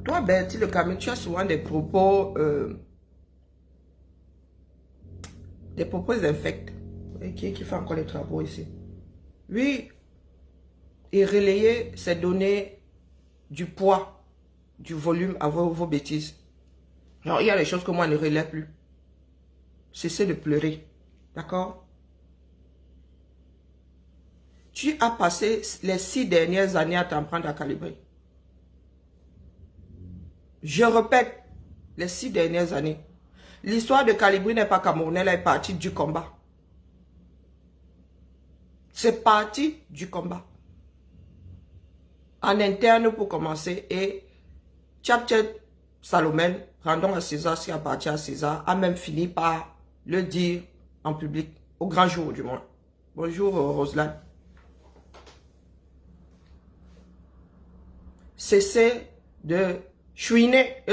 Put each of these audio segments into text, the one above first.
Toi, Bertie le Camus, tu as souvent des propos infects. Et qui fait encore les travaux ici? Oui, et relayer, c'est donner du poids, du volume à vos bêtises. Alors, il y a des choses que moi ne relaie plus. Cessez de pleurer. D'accord? Tu as passé les 6 dernières années à t'en prendre à calibrer. Je répète, les 6 dernières années. L'histoire de Calibri n'est pas camerounaise, elle est partie du combat. C'est parti du combat. En interne pour commencer. Et Tchap-Tchep Salomène, rendons à César ce qui appartient à César, a même fini par le dire en public, au grand jour du moins. Bonjour Roselaine. Cessez de chouiner.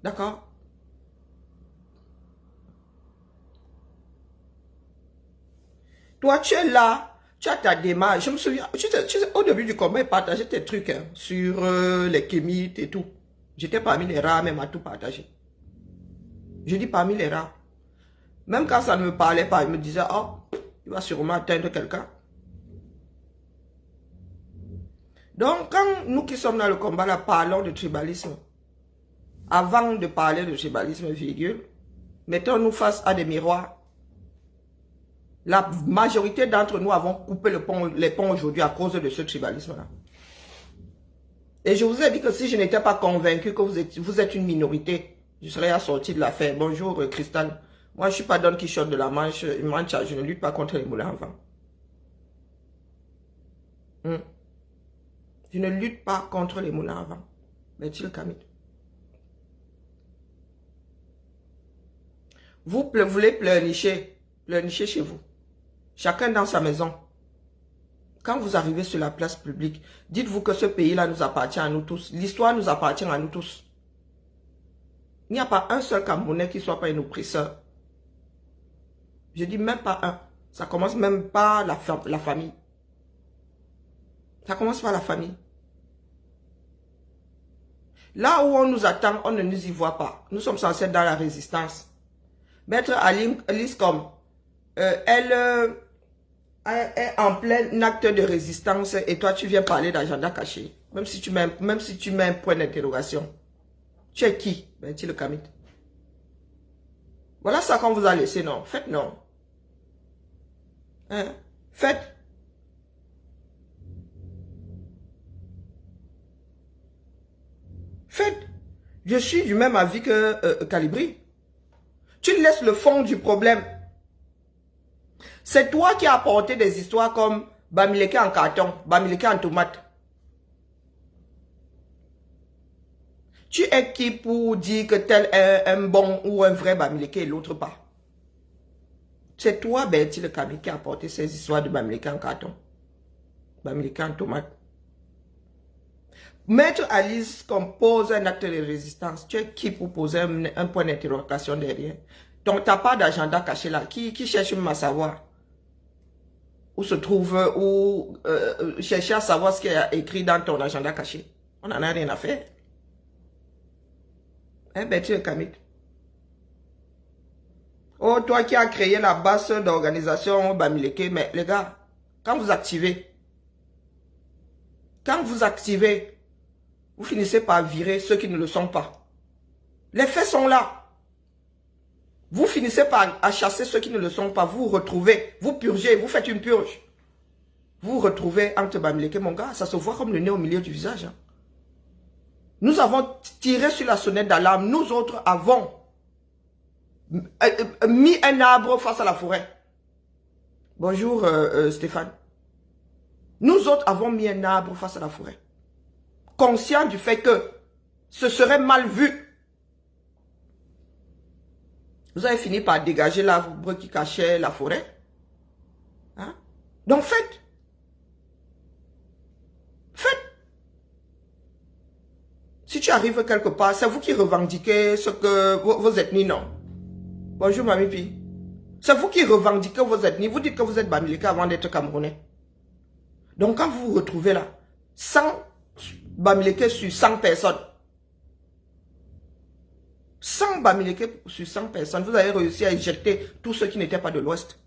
D'accord? Toi, tu es là, tu as ta démarche. Je me souviens, au début du combat, il partageait tes trucs sur les kémites et tout. J'étais parmi les rares même à tout partager. Je dis parmi les rares. Même quand ça ne me parlait pas, il me disait, oh, il va sûrement atteindre quelqu'un. Donc, quand nous qui sommes dans le combat, là, parlons de tribalisme, avant de parler de tribalisme, virgule, mettons-nous face à des miroirs. La majorité d'entre nous avons coupé les ponts aujourd'hui à cause de ce tribalisme-là. Et je vous ai dit que si je n'étais pas convaincu que vous êtes une minorité, je serais assorti de l'affaire. Bonjour Cristal. Moi, je ne suis pas Don Quichotte de la Manche. Je ne lutte pas contre les moulins à vent. Je ne lutte pas contre les moulins à vent. Bertie le Camus. Vous voulez pleurnicher chez vous. Chacun dans sa maison. Quand vous arrivez sur la place publique, dites-vous que ce pays-là nous appartient à nous tous. L'histoire nous appartient à nous tous. Il n'y a pas un seul Camerounais qui ne soit pas un oppresseur. Je dis même pas un. Ça commence même par la famille. Ça commence par la famille. Là où on nous attend, on ne nous y voit pas. Nous sommes censés être dans la résistance. Maître Alice comme elle est en plein acte de résistance et toi tu viens parler d'agenda caché. Même si tu mets un point d'interrogation. Tu es qui? Bertie le Camus. Voilà ça qu'on vous a laissé, non? Faites non. Hein? Faites. Faites. Je suis du même avis que Calibri. Tu laisses le fond du problème. C'est toi qui as apporté des histoires comme Bamileke en carton, Bamileke en tomate. Tu es qui pour dire que tel est un bon ou un vrai Bamileke et l'autre pas? C'est toi, Bertie le Camus, qui a apporté ces histoires de Bamileke en carton, Bamileke en tomate. Maître Alice compose un acte de résistance. Tu es qui pour poser un point d'interrogation derrière? Donc, tu n'as pas d'agenda caché là. Qui cherche même à savoir où se trouve, ou chercher à savoir ce qui est écrit dans ton agenda caché? On n'en a rien à faire. Hein, Bertie le Camus? Oh, toi qui as créé la base d'organisation Bamileke, mais les gars, quand vous activez, vous finissez par virer ceux qui ne le sont pas. Les faits sont là. Vous finissez par chasser ceux qui ne le sont pas. Vous vous retrouvez, vous purgez, vous faites une purge. Vous vous retrouvez entre Bamileke, mon gars, ça se voit comme le nez au milieu du visage. Hein. Nous avons tiré sur la sonnette d'alarme. Nous autres avons mis un arbre face à la forêt. Bonjour Stéphane. Nous autres avons mis un arbre face à la forêt. Conscient du fait que ce serait mal vu. Vous avez fini par dégager l'arbre qui cachait la forêt. Hein? Donc faites. Faites. Si tu arrives quelque part, c'est vous qui revendiquez ce que vos ethnies, non. Bonjour Mamie Pi. C'est vous qui revendiquez vos ethnies. Vous dites que vous êtes Bamileke avant d'être Camerounais. Donc quand vous vous retrouvez là, sans Bamileke sur 100 personnes. 100 Bamileke sur 100 personnes. Vous avez réussi à éjecter tous ceux qui n'étaient pas de l'Ouest.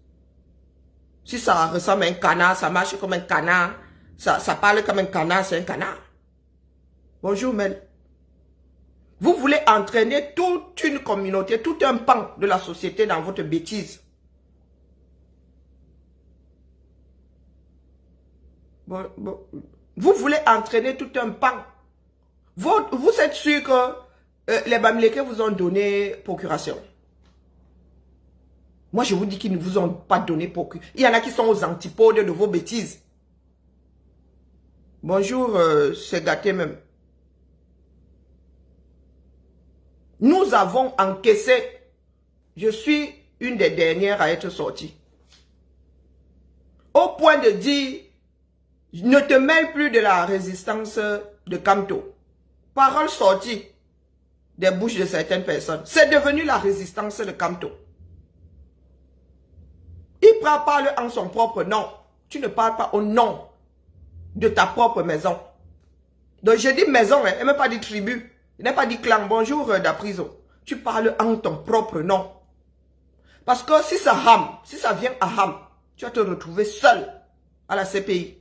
Si ça ressemble à un canard, ça marche comme un canard. Ça parle comme un canard, c'est un canard. Bonjour Mel. Vous voulez entraîner toute une communauté, tout un pan de la société dans votre bêtise. Vous voulez entraîner tout un pan. Vous êtes sûr que les Bamileke vous ont donné procuration? Moi, je vous dis qu'ils ne vous ont pas donné procuration. Il y en a qui sont aux antipodes de vos bêtises. Bonjour, c'est gâté même. Nous avons encaissé. Je suis une des dernières à être sortie. Au point de dire, ne te mêle plus de la résistance de Kamto. Parole sortie des bouches de certaines personnes. C'est devenu la résistance de Kamto. Il parle en son propre nom. Tu ne parles pas au nom de ta propre maison. Donc je dis maison, elle n'a pas dit tribu. Il n'a pas dit clan. Bonjour d'Apriso. Tu parles en ton propre nom. Parce que si ça rame, si ça vient à Ham, tu vas te retrouver seul à la CPI.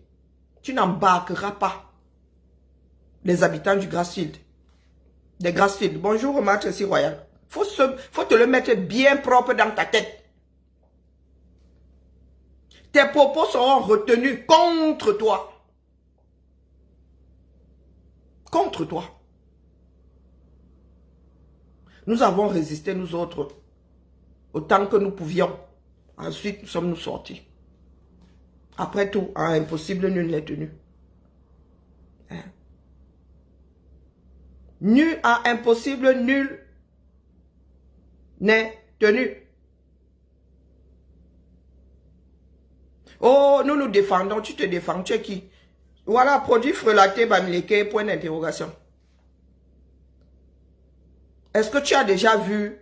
Tu n'embarqueras pas les habitants du Grassfield. Des Grassfield. Bonjour, maître ici royal. Faut te le mettre bien propre dans ta tête. Tes propos seront retenus contre toi. Contre toi. Nous avons résisté, nous autres, autant que nous pouvions. Ensuite, nous sommes sortis. Après tout, à impossible, nul n'est tenu. Hein? Nul à impossible, nul n'est tenu. Oh, nous nous défendons, tu te défends, tu es qui? Voilà, produit frelaté, Bamileke, point d'interrogation. Est-ce que tu as déjà vu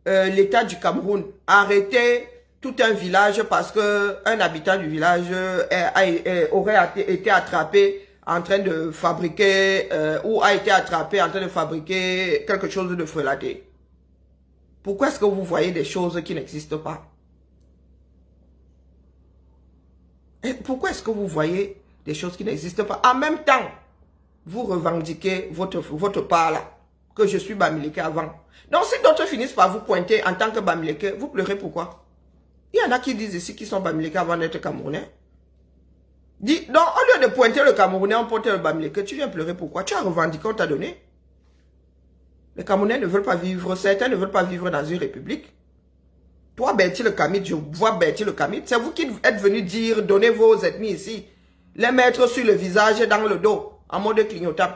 l'État du Cameroun arrêter tout un village parce qu'un habitant du village aurait été attrapé en train de fabriquer ou a été attrapé en train de fabriquer quelque chose de frelaté? Pourquoi est-ce que vous voyez des choses qui n'existent pas? Et pourquoi est-ce que vous voyez des choses qui n'existent pas? En même temps, vous revendiquez votre part là, que je suis Bamileke avant. Donc si d'autres finissent par vous pointer en tant que Bamileke, vous pleurez pourquoi? Il y en a qui disent ici qu'ils sont Bamileke avant d'être Camerounais. Donc au lieu de pointer le Camerounais, on pointe le Bamileke, tu viens pleurer pourquoi? Tu as revendiqué, on t'a donné. Les Camerounais ne veulent pas vivre, certains ne veulent pas vivre dans une république. Toi, Bertie le Kamit, je vois Bertie le Kamit. C'est vous qui êtes venu dire, donnez vos ennemis ici. Les mettre sur le visage, dans le dos, en mode clignotant.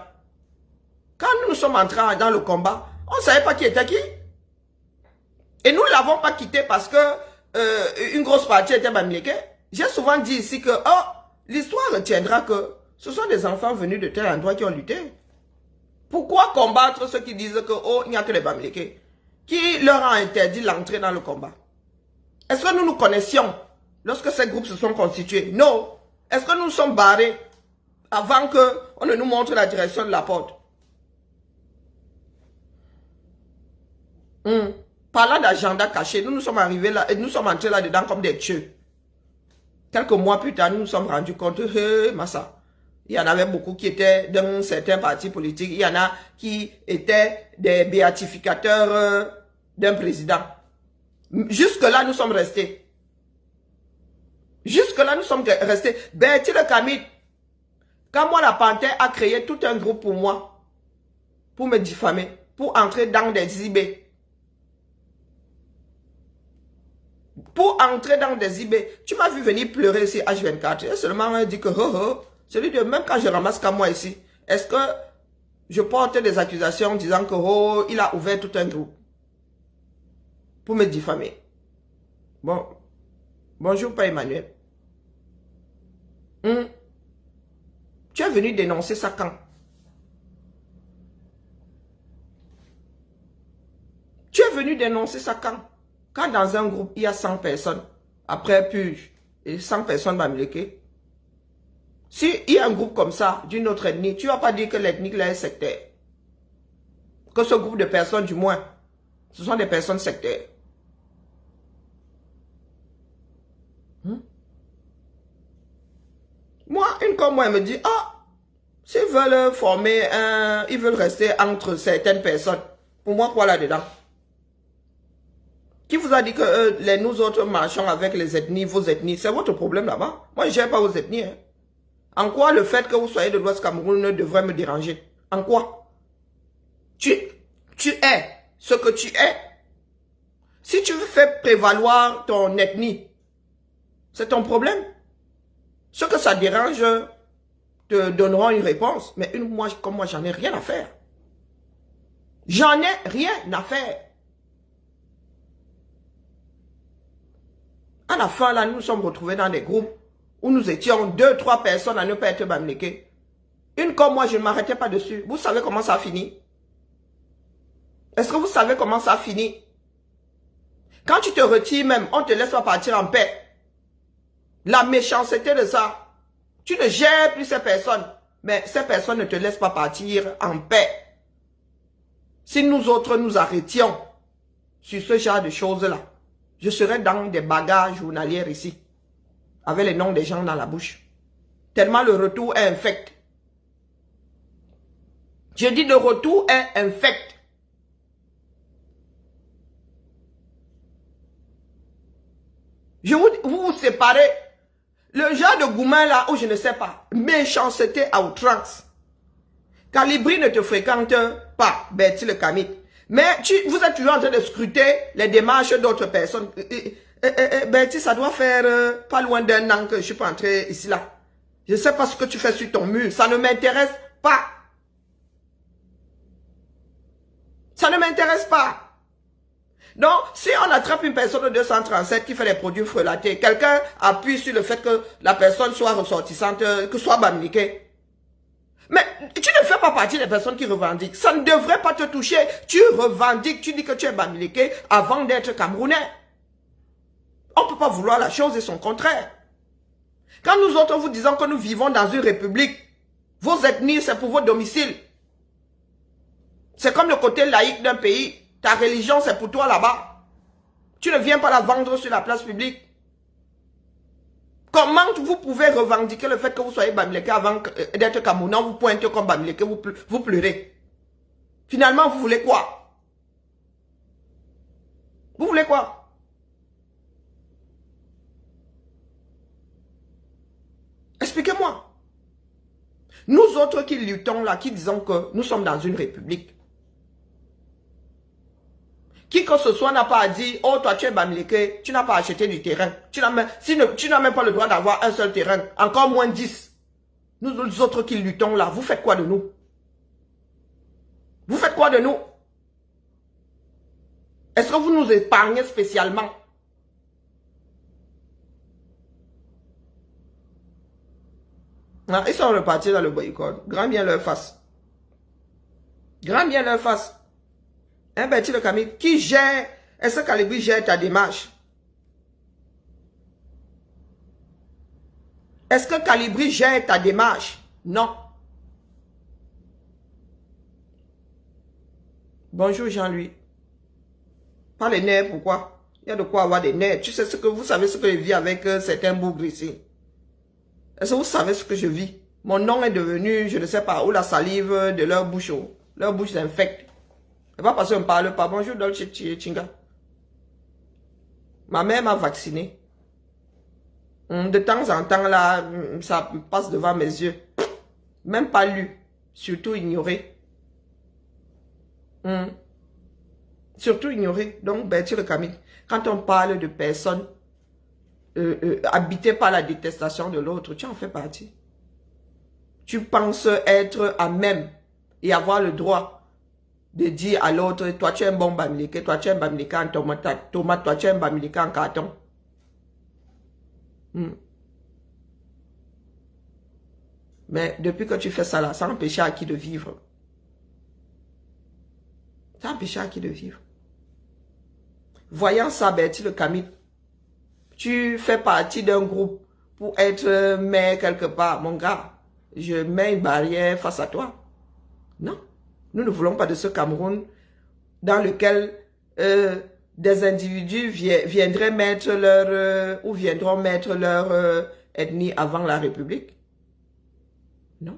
Quand nous sommes entrés dans le combat, on ne savait pas qui était qui. Et nous ne l'avons pas quitté parce que une grosse partie était Bamileke. J'ai souvent dit ici que l'histoire retiendra que ce sont des enfants venus de tel endroit qui ont lutté. Pourquoi combattre ceux qui disent que il n'y a que les Bamileke? Qui leur a interdit l'entrée dans le combat? Est-ce que nous nous connaissions lorsque ces groupes se sont constitués? Non. Est-ce que nous sommes barrés avant qu'on ne nous montre la direction de la porte? Parlant d'agenda caché, nous sommes arrivés là et nous sommes entrés là-dedans comme des dieux. Quelques mois plus tard, nous nous sommes rendus compte, Massa, il y en avait beaucoup qui étaient dans certains partis politiques, il y en a qui étaient des béatificateurs d'un président. Jusque-là, nous sommes restés. Jusque-là, nous sommes restés. Bertie le Kamit, quand moi, la Panthère a créé tout un groupe pour moi, pour me diffamer, pour entrer dans des IB. Pour entrer dans des IB, tu m'as vu venir pleurer ici H24. Et seulement dit que, celui de même quand je ramasse qu'à moi ici, est-ce que je porte des accusations disant que, il a ouvert tout un groupe pour me diffamer? Bon, bonjour, pas Emmanuel. Tu es venu dénoncer ça quand? Tu es venu dénoncer ça quand? Quand dans un groupe, il y a 100 personnes, après Puge, et 100 personnes Bamileke, S'il y a un groupe comme ça, d'une autre ethnie, tu ne vas pas dire que l'ethnique là est sectaire. Que ce groupe de personnes, du moins, ce sont des personnes sectaires. Moi, une comme moi, elle me dit, ah, s'ils veulent former un, ils veulent rester entre certaines personnes. Pour moi, quoi là-dedans? Qui vous a dit que nous autres marchons avec les ethnies, vos ethnies? C'est votre problème là-bas. Moi, je ne gère pas vos ethnies. Hein. En quoi le fait que vous soyez de l'Ouest Cameroun ne devrait me déranger? En quoi? Tu es ce que tu es. Si tu veux faire prévaloir ton ethnie, c'est ton problème. Ce que ça dérange, te donneront une réponse. Mais moi, comme moi, j'en ai rien à faire. J'en ai rien à faire. À la fin, là, nous nous sommes retrouvés dans des groupes où nous étions 2, 3 personnes à ne pas être bamléquées. Une comme moi, je ne m'arrêtais pas dessus. Vous savez comment ça a fini? Est-ce que vous savez comment ça a fini? Quand tu te retires même, on ne te laisse pas partir en paix. La méchanceté de ça. Tu ne gères plus ces personnes. Mais ces personnes ne te laissent pas partir en paix. Si nous autres nous arrêtions sur ce genre de choses-là, je serais dans des bagarres journalières ici. Avec les noms des gens dans la bouche. Tellement le retour est infect. Je dis le retour est infect. Vous séparez. Le genre de gourmand là où je ne sais pas. Méchanceté à outrance. Calibri ne te fréquente pas, Bertie le Camille. Mais vous êtes toujours en train de scruter les démarches d'autres personnes. Bertie, ça doit faire pas loin d'un an que je suis pas entré ici là. Je ne sais pas ce que tu fais sur ton mur. Ça ne m'intéresse pas. Ça ne m'intéresse pas. Donc, si on attrape une personne de 237 qui fait des produits frelatés, quelqu'un appuie sur le fait que la personne soit ressortissante, que soit bamliquée. Mais tu ne fais pas partie des personnes qui revendiquent. Ça ne devrait pas te toucher. Tu revendiques, tu dis que tu es bamliqué avant d'être camerounais. On ne peut pas vouloir la chose et son contraire. Quand nous autres vous disons que nous vivons dans une république, vos ethnies, c'est pour vos domiciles. C'est comme le côté laïque d'un pays. Ta religion, c'est pour toi là-bas. Tu ne viens pas la vendre sur la place publique. Comment vous pouvez revendiquer le fait que vous soyez bamléké avant d'être camerounais, vous pointez comme bamléké, vous pleurez. Finalement, vous voulez quoi? Vous voulez quoi? Expliquez-moi. Nous autres qui luttons là, qui disons que nous sommes dans une république. Qui que ce soit n'a pas dit, oh toi tu es bamléké, tu n'as pas acheté du terrain. Tu n'as même pas le droit d'avoir un seul terrain, encore moins 10. Nous autres qui luttons là, vous faites quoi de nous? Vous faites quoi de nous? Est-ce que vous nous épargnez spécialement? Ah, ils sont repartis dans le boycott. Grand bien leur face. Grand bien leur face. Hein, Bertie le Camille, qui gère, est-ce que Calibri gère ta démarche? Est-ce que Calibri gère ta démarche? Non. Bonjour Jean-Louis. Pas les nerfs, pourquoi? Il y a de quoi avoir des nerfs. Tu sais ce que vous savez ce que je vis avec certains bougres ici. Est-ce que vous savez ce que je vis? Mon nom est devenu, je ne sais pas, où la salive de leur bouche. Leur bouche s'infecte. C'est pas parce qu'on ne parle pas. Bonjour Dolce Chinga. Ma mère m'a vacciné. De temps en temps, là, ça passe devant mes yeux. Même pas lu. Surtout ignoré. Surtout ignoré. Donc, Bertie le Camille. Quand on parle de personnes habitées par la détestation de l'autre, tu en fais partie. Tu penses être à même et avoir le droit de dire à l'autre, toi tu es un bon bamléké, toi tu es un bamléké en tomate, toi tu es un bamléké en carton. Mais depuis que tu fais ça là, ça empêche à qui de vivre. Ça empêche à qui de vivre. Voyant ça, Bertie le Camille, tu fais partie d'un groupe pour être maire quelque part. Mon gars, je mets une barrière face à toi. Non, nous ne voulons pas de ce Cameroun dans lequel des individus viendraient mettre leur ou viendront mettre leur ethnie avant la République. Non.